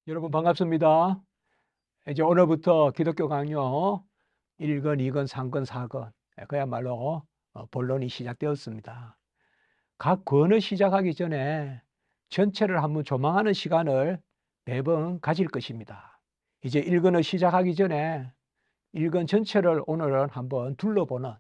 여러분 반갑습니다. 이제 오늘부터 기독교 강요 1권, 2권, 3권, 4권 그야말로 본론이 시작되었습니다. 각 권을 시작하기 전에 전체를 한번 조망하는 시간을 매번 가질 것입니다. 이제 1권을 시작하기 전에 1권 전체를 오늘은 한번 둘러보는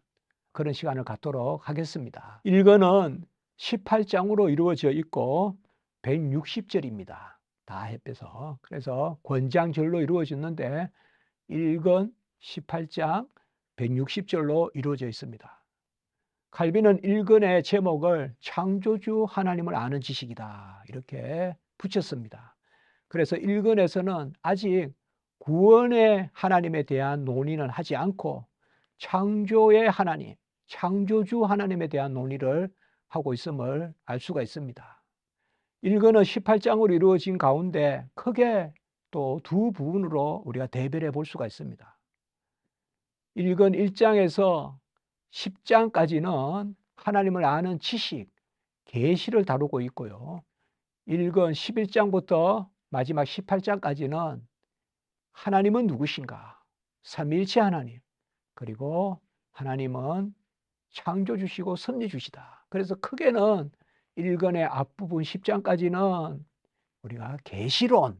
그런 시간을 갖도록 하겠습니다. 1권은 18장으로 이루어져 있고 160절입니다. 다 합해서. 그래서 권장절로 이루어졌는데 1권 18장 160절로 이루어져 있습니다. 칼빈은 1권의 제목을 창조주 하나님을 아는 지식이다 이렇게 붙였습니다. 그래서 1권에서는 아직 구원의 하나님에 대한 논의는 하지 않고 창조의 하나님, 창조주 하나님에 대한 논의를 하고 있음을 알 수가 있습니다. 1권은 18장으로 이루어진 가운데 크게 또 두 부분으로 우리가 대별해 볼 수가 있습니다. 1권 1장에서 10장까지는 하나님을 아는 지식, 계시를 다루고 있고요. 1권 11장부터 마지막 18장까지는 하나님은 누구신가? 삼위일체 하나님. 그리고 하나님은 창조주시고 섭리주시다. 그래서 크게는 1권의 앞부분 10장까지는 우리가 계시론,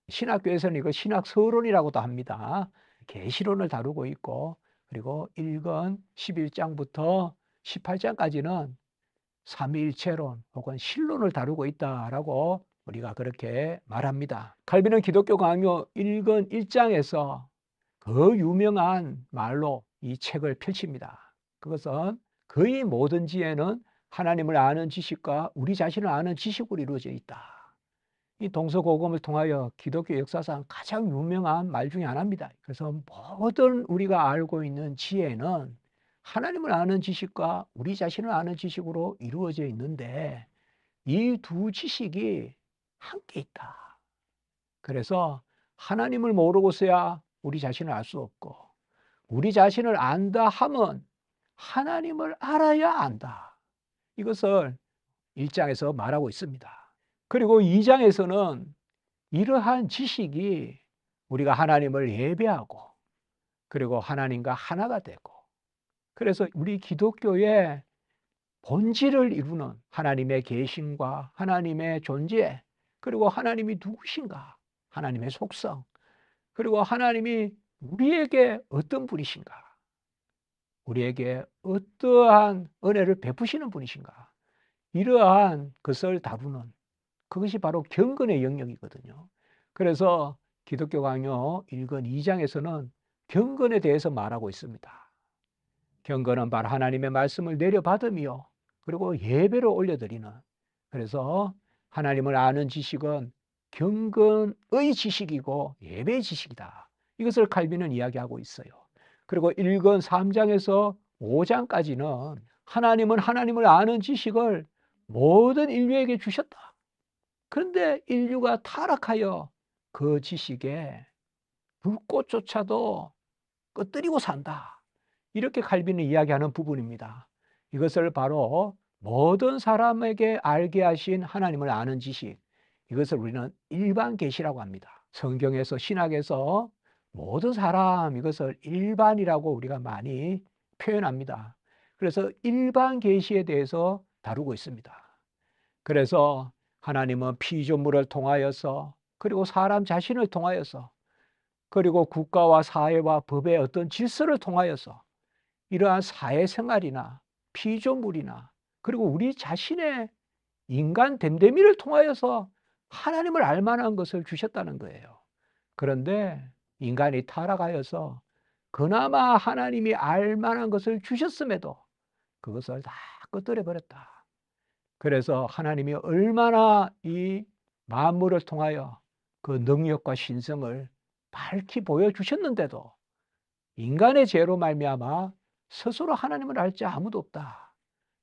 신학교에서는 이거 신학서론이라고도 합니다. 계시론을 다루고 있고, 그리고 1권 11장부터 18장까지는 삼위일체론 혹은 신론을 다루고 있다라고 우리가 그렇게 말합니다. 칼빈은 기독교 강요 1권 1장에서 그 유명한 말로 이 책을 펼칩니다. 그것은 거의 모든 지혜는 하나님을 아는 지식과 우리 자신을 아는 지식으로 이루어져 있다. 이 동서고금을 통하여 기독교 역사상 가장 유명한 말 중에 하나입니다. 그래서 모든 우리가 알고 있는 지혜는 하나님을 아는 지식과 우리 자신을 아는 지식으로 이루어져 있는데 이 두 지식이 함께 있다. 그래서 하나님을 모르고서야 우리 자신을 알 수 없고 우리 자신을 안다 함은 하나님을 알아야 안다. 이것을 1장에서 말하고 있습니다. 그리고 2장에서는 이러한 지식이 우리가 하나님을 예배하고 그리고 하나님과 하나가 되고 그래서 우리 기독교의 본질을 이루는 하나님의 계심과 하나님의 존재 그리고 하나님이 누구신가 하나님의 속성 그리고 하나님이 우리에게 어떤 분이신가 우리에게 어떠한 은혜를 베푸시는 분이신가 이러한 것을 다루는 그것이 바로 경건의 영역이거든요. 그래서 기독교 강요 1권 2장에서는 경건에 대해서 말하고 있습니다. 경건은 바로 하나님의 말씀을 내려받으며 그리고 예배로 올려드리는 그래서 하나님을 아는 지식은 경건의 지식이고 예배의 지식이다. 이것을 칼빈은 이야기하고 있어요. 그리고 1권 3장에서 5장까지는 하나님은 하나님을 아는 지식을 모든 인류에게 주셨다. 그런데 인류가 타락하여 그 지식에 불꽃조차도 꺼뜨리고 산다. 이렇게 칼빈이 이야기하는 부분입니다. 이것을 바로 모든 사람에게 알게 하신 하나님을 아는 지식, 이것을 우리는 일반 계시라고 합니다. 성경에서 신학에서 모든 사람 이것을 일반이라고 우리가 많이 표현합니다. 그래서 일반 계시에 대해서 다루고 있습니다. 그래서 하나님은 피조물을 통하여서 그리고 사람 자신을 통하여서 그리고 국가와 사회와 법의 어떤 질서를 통하여서 이러한 사회생활이나 피조물이나 그리고 우리 자신의 인간 됨됨이를 통하여서 하나님을 알 만한 것을 주셨다는 거예요. 그런데 인간이 타락하여서 그나마 하나님이 알 만한 것을 주셨음에도 그것을 다 꺼뜨려 버렸다. 그래서 하나님이 얼마나 이 만물을 통하여 그 능력과 신성을 밝히 보여주셨는데도 인간의 죄로 말미암아 스스로 하나님을 알 자 아무도 없다.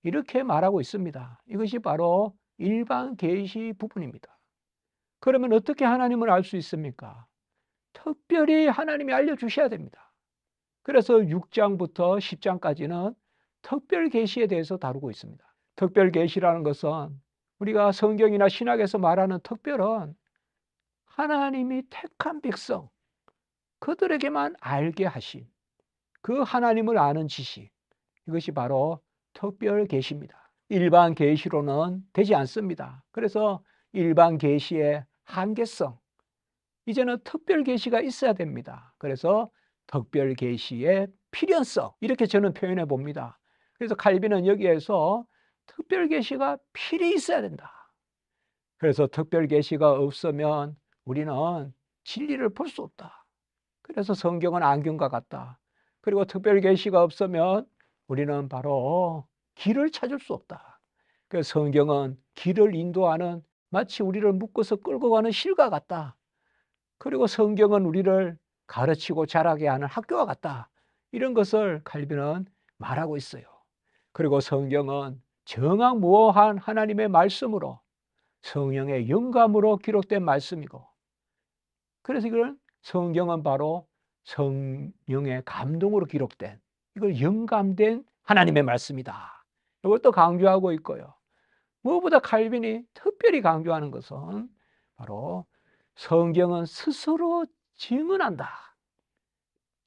이렇게 말하고 있습니다. 이것이 바로 일반 계시 부분입니다. 그러면 어떻게 하나님을 알 수 있습니까? 특별히 하나님이 알려주셔야 됩니다. 그래서 6장부터 10장까지는 특별 계시에 대해서 다루고 있습니다. 특별 계시라는 것은 우리가 성경이나 신학에서 말하는 특별은 하나님이 택한 백성, 그들에게만 알게 하신 그 하나님을 아는 지식, 이것이 바로 특별 계시입니다. 일반 계시로는 되지 않습니다. 그래서 일반 계시의 한계성, 이제는 특별 계시가 있어야 됩니다. 그래서 특별 계시의 필연성, 이렇게 저는 표현해 봅니다. 그래서 칼빈은 여기에서 특별 계시가 필히 있어야 된다. 그래서 특별 계시가 없으면 우리는 진리를 볼 수 없다. 그래서 성경은 안경과 같다. 그리고 특별 계시가 없으면 우리는 바로 길을 찾을 수 없다. 그래서 성경은 길을 인도하는, 마치 우리를 묶어서 끌고 가는 실과 같다. 그리고 성경은 우리를 가르치고 자라게 하는 학교와 같다. 이런 것을 칼빈은 말하고 있어요. 그리고 성경은 정확무오한 하나님의 말씀으로, 성령의 영감으로 기록된 말씀이고, 그래서 이걸 성경은 바로 성령의 감동으로 기록된, 이걸 영감된 하나님의 말씀이다. 이것도 강조하고 있고요. 무엇보다 칼빈이 특별히 강조하는 것은 바로 성경은 스스로 증언한다.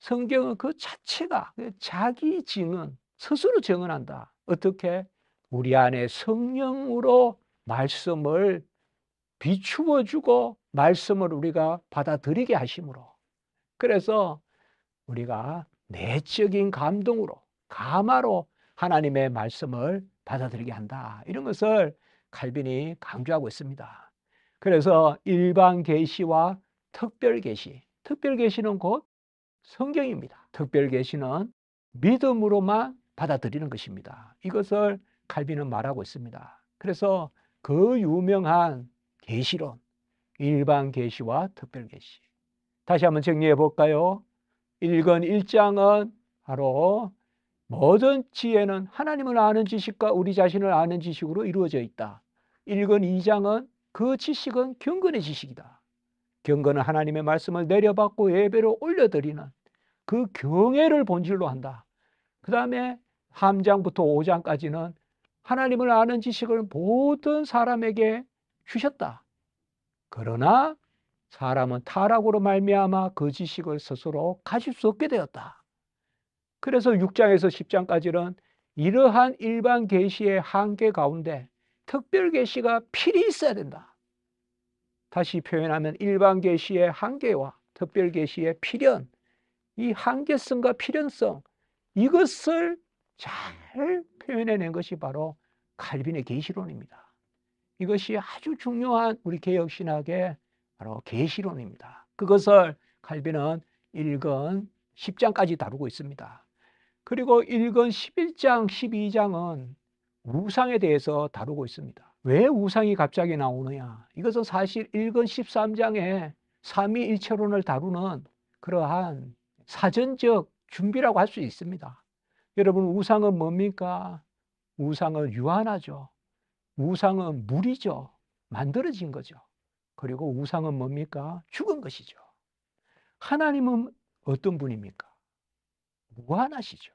성경은 그 자체가 자기 증언, 스스로 증언한다. 어떻게? 우리 안에 성령으로 말씀을 비추어 주고 말씀을 우리가 받아들이게 하심으로, 그래서 우리가 내적인 감동으로, 감화로 하나님의 말씀을 받아들이게 한다. 이런 것을 칼빈이 강조하고 있습니다. 그래서 일반 계시와 특별 계시, 특별 계시는 곧 성경입니다. 특별 계시는 믿음으로만 받아들이는 것입니다. 이것을 칼빈은 말하고 있습니다. 그래서 그 유명한 계시론, 일반 계시와 특별 계시. 다시 한번 정리해 볼까요? 1권 1장은 바로 모든 지혜는 하나님을 아는 지식과 우리 자신을 아는 지식으로 이루어져 있다. 1권 2장은 그 지식은 경건의 지식이다. 경건은 하나님의 말씀을 내려받고 예배로 올려드리는 그 경외를 본질로 한다. 그 다음에 3장부터 5장까지는 하나님을 아는 지식을 모든 사람에게 주셨다. 그러나 사람은 타락으로 말미암아 그 지식을 스스로 가질 수 없게 되었다. 그래서 6장에서 10장까지는 이러한 일반 계시의 한계 가운데 특별 계시가 필히 있어야 된다. 다시 표현하면 일반 계시의 한계와 특별 계시의 필연, 이 한계성과 필연성, 이것을 잘 표현해낸 것이 바로 칼빈의 계시론입니다. 이것이 아주 중요한 우리 개혁신학의 바로 계시론입니다. 그것을 칼빈은 1권 10장까지 다루고 있습니다. 그리고 1권 11장, 12장은 우상에 대해서 다루고 있습니다. 왜 우상이 갑자기 나오느냐? 이것은 사실 1권 13장에 삼위일체론을 다루는 그러한 사전적 준비라고 할 수 있습니다. 여러분, 우상은 뭡니까? 우상은 유한하죠. 우상은 물이죠. 만들어진 거죠. 그리고 우상은 뭡니까? 죽은 것이죠. 하나님은 어떤 분입니까? 무한하시죠.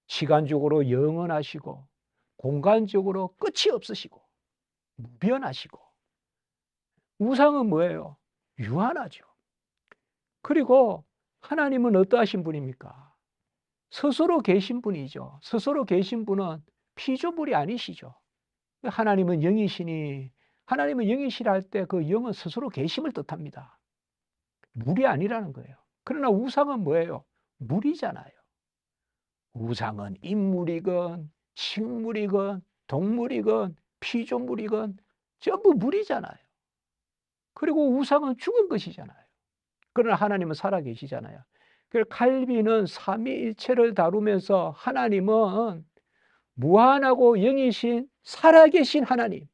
시간적으로 영원하시고 공간적으로 끝이 없으시고 무변하시고. 우상은 뭐예요? 유한하죠. 그리고 하나님은 어떠하신 분입니까? 스스로 계신 분이죠. 스스로 계신 분은 피조물이 아니시죠. 하나님은 영이시니, 하나님은 영이시라 할 때 그 영은 스스로 계심을 뜻합니다. 물이 아니라는 거예요. 그러나 우상은 뭐예요? 물이잖아요. 우상은 인물이건 식물이건 동물이건 피조물이건 전부 물이잖아요. 그리고 우상은 죽은 것이잖아요. 그러나 하나님은 살아계시잖아요. 그래서 칼빈은 삼위일체를 다루면서 하나님은 무한하고 영이신 살아계신 하나님,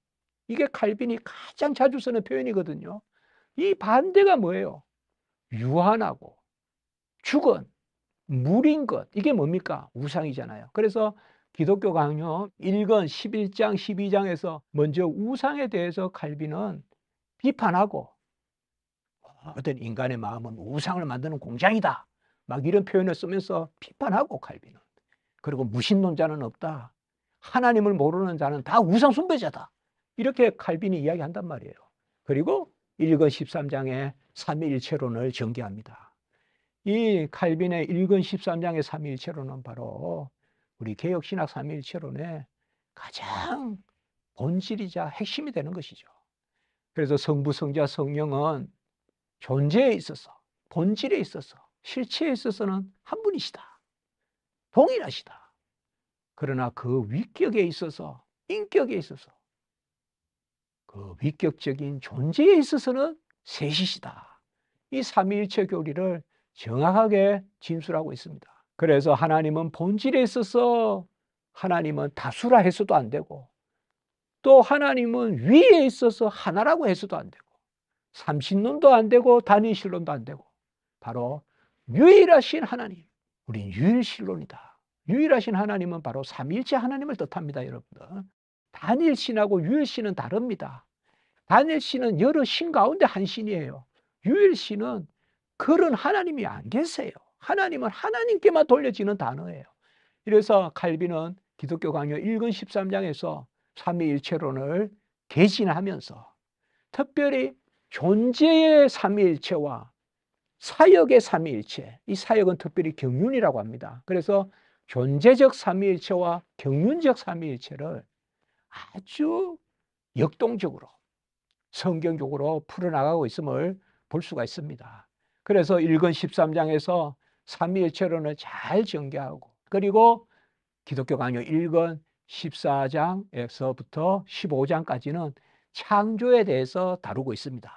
이게 칼빈이 가장 자주 쓰는 표현이거든요. 이 반대가 뭐예요? 유한하고 죽은 물인 것, 이게 뭡니까? 우상이잖아요. 그래서 기독교 강요 1권 11장 12장에서 먼저 우상에 대해서 칼빈은 비판하고, 어떤 인간의 마음은 우상을 만드는 공장이다, 막 이런 표현을 쓰면서 비판하고, 칼빈은. 그리고 무신론자는 없다, 하나님을 모르는 자는 다 우상 숭배자다, 이렇게 칼빈이 이야기한단 말이에요. 그리고 1권 13장의 삼위일체론을 전개합니다. 이 칼빈의 1권 13장의 삼위일체론은 바로 우리 개혁신학 삼위일체론의 가장 본질이자 핵심이 되는 것이죠. 그래서 성부, 성자, 성령은 존재에 있어서, 본질에 있어서, 실체에 있어서는 한 분이시다. 동일하시다. 그러나 그 위격에 있어서, 인격에 있어서, 그 위격적인 존재에 있어서는 셋이시다. 이 삼위일체 교리를 정확하게 진술하고 있습니다. 그래서 하나님은 본질에 있어서 하나님은 다수라 해서도 안 되고, 또 하나님은 위에 있어서 하나라고 해서도 안 되고, 삼신론도 안 되고 단일신론도 안 되고, 바로 유일하신 하나님, 우린 유일신론이다. 유일하신 하나님은 바로 삼위일체 하나님을 뜻합니다, 여러분들. 단일신하고 유일신은 다릅니다. 단일신은 여러 신 가운데 한 신이에요. 유일신은 그런 하나님이 안 계세요. 하나님은 하나님께만 돌려지는 단어예요. 이래서 칼빈은 기독교 강요 1권 13장에서 삼위일체론을 개진하면서 특별히 존재의 삼위일체와 사역의 삼위일체, 이 사역은 특별히 경륜이라고 합니다. 그래서 존재적 삼위일체와 경륜적 삼위일체를 아주 역동적으로 성경적으로 풀어나가고 있음을 볼 수가 있습니다. 그래서 1권 13장에서 삼위일체론을 잘 전개하고, 그리고 기독교 강요 1권 14장에서부터 15장까지는 창조에 대해서 다루고 있습니다.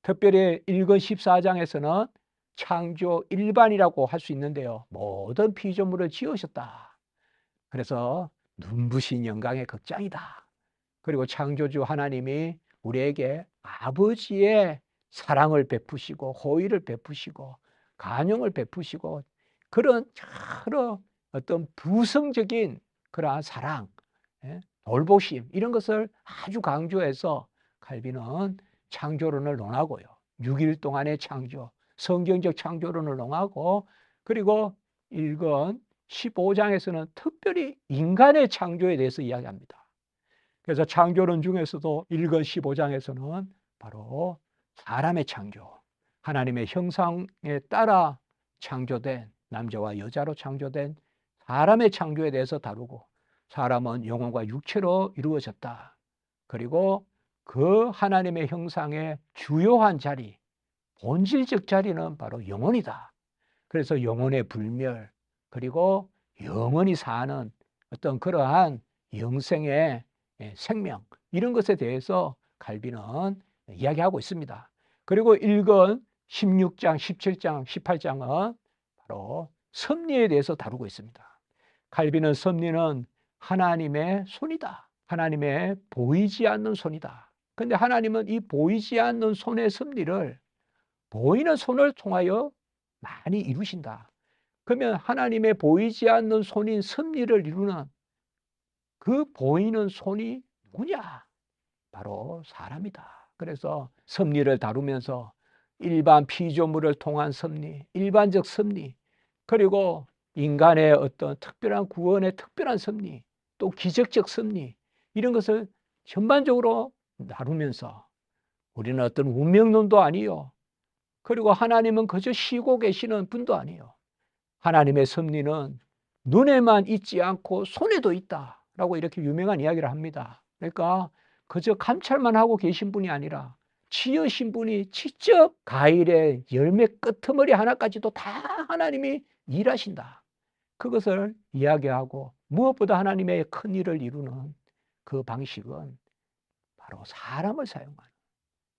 특별히 1권 14장에서는 창조 일반이라고 할 수 있는데요. 모든 피조물을 지으셨다. 그래서 눈부신 영광의 극장이다. 그리고 창조주 하나님이 우리에게 아버지의 사랑을 베푸시고 호의를 베푸시고 간용을 베푸시고 그런 여러 어떤 부성적인 그러한 사랑, 돌보심 이런 것을 아주 강조해서 칼빈은 창조론을 논하고요. 6일 동안의 창조, 성경적 창조론을 논하고, 그리고 1권 15장에서는 특별히 인간의 창조에 대해서 이야기합니다. 그래서 창조론 중에서도 1권 15장에서는 바로 사람의 창조, 하나님의 형상에 따라 창조된 남자와 여자로 창조된 사람의 창조에 대해서 다루고, 사람은 영혼과 육체로 이루어졌다. 그리고 그 하나님의 형상의 주요한 자리, 본질적 자리는 바로 영혼이다. 그래서 영혼의 불멸, 그리고 영원히 사는 어떤 그러한 영생의 생명, 이런 것에 대해서 칼빈은 이야기하고 있습니다. 그리고 1권 16장, 17장, 18장은 바로 섭리에 대해서 다루고 있습니다. 칼빈은 섭리는 하나님의 손이다. 하나님의 보이지 않는 손이다. 근데 하나님은 이 보이지 않는 손의 섭리를 보이는 손을 통하여 많이 이루신다. 그러면 하나님의 보이지 않는 손인 섭리를 이루는 그 보이는 손이 누구냐? 바로 사람이다. 그래서 섭리를 다루면서 일반 피조물을 통한 섭리, 일반적 섭리, 그리고 인간의 어떤 특별한 구원의 특별한 섭리, 또 기적적 섭리, 이런 것을 전반적으로 다루면서 우리는 어떤 운명론도 아니요, 그리고 하나님은 그저 쉬고 계시는 분도 아니에요. 하나님의 섭리는 눈에만 있지 않고 손에도 있다라고 이렇게 유명한 이야기를 합니다. 그러니까 그저 감찰만 하고 계신 분이 아니라 지으신 분이 직접 과일의 열매 끄트머리 하나까지도 다 하나님이 일하신다. 그것을 이야기하고, 무엇보다 하나님의 큰 일을 이루는 그 방식은 바로 사람을 사용하는,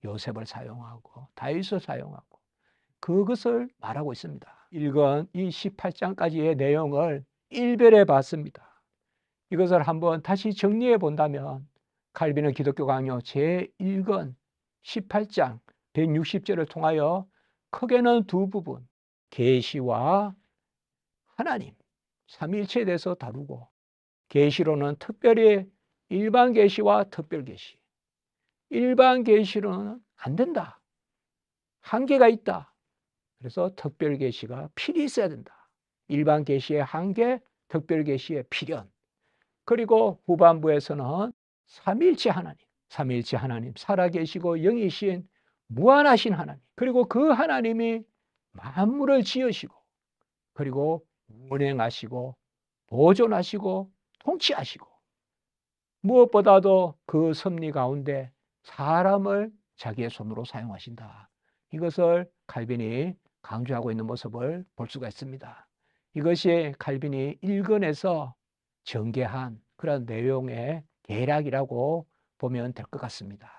요셉을 사용하고 다윗을 사용하고 그것을 말하고 있습니다. 1권 이 18장까지의 내용을 일별해 봤습니다. 이것을 한번 다시 정리해 본다면 칼빈은 기독교 강요 제1권 18장 160절을 통하여 크게는 두 부분, 계시와 하나님, 삼위일체에 대해서 다루고, 계시로는 특별히 일반 계시와 특별 계시, 일반 계시로는 안 된다, 한계가 있다. 그래서 특별 계시가 필히 있어야 된다. 일반 계시의 한계, 특별 계시의 필연. 그리고 후반부에서는 삼위일체 하나님, 삼위일체 하나님 살아계시고 영이신 무한하신 하나님, 그리고 그 하나님이 만물을 지으시고 그리고 운행하시고 보존하시고 통치하시고 무엇보다도 그 섭리 가운데 사람을 자기의 손으로 사용하신다. 이것을 칼빈이 강조하고 있는 모습을 볼 수가 있습니다. 이것이 칼빈이 일권에서 전개한 그런 내용의 개략이라고 보면 될 것 같습니다.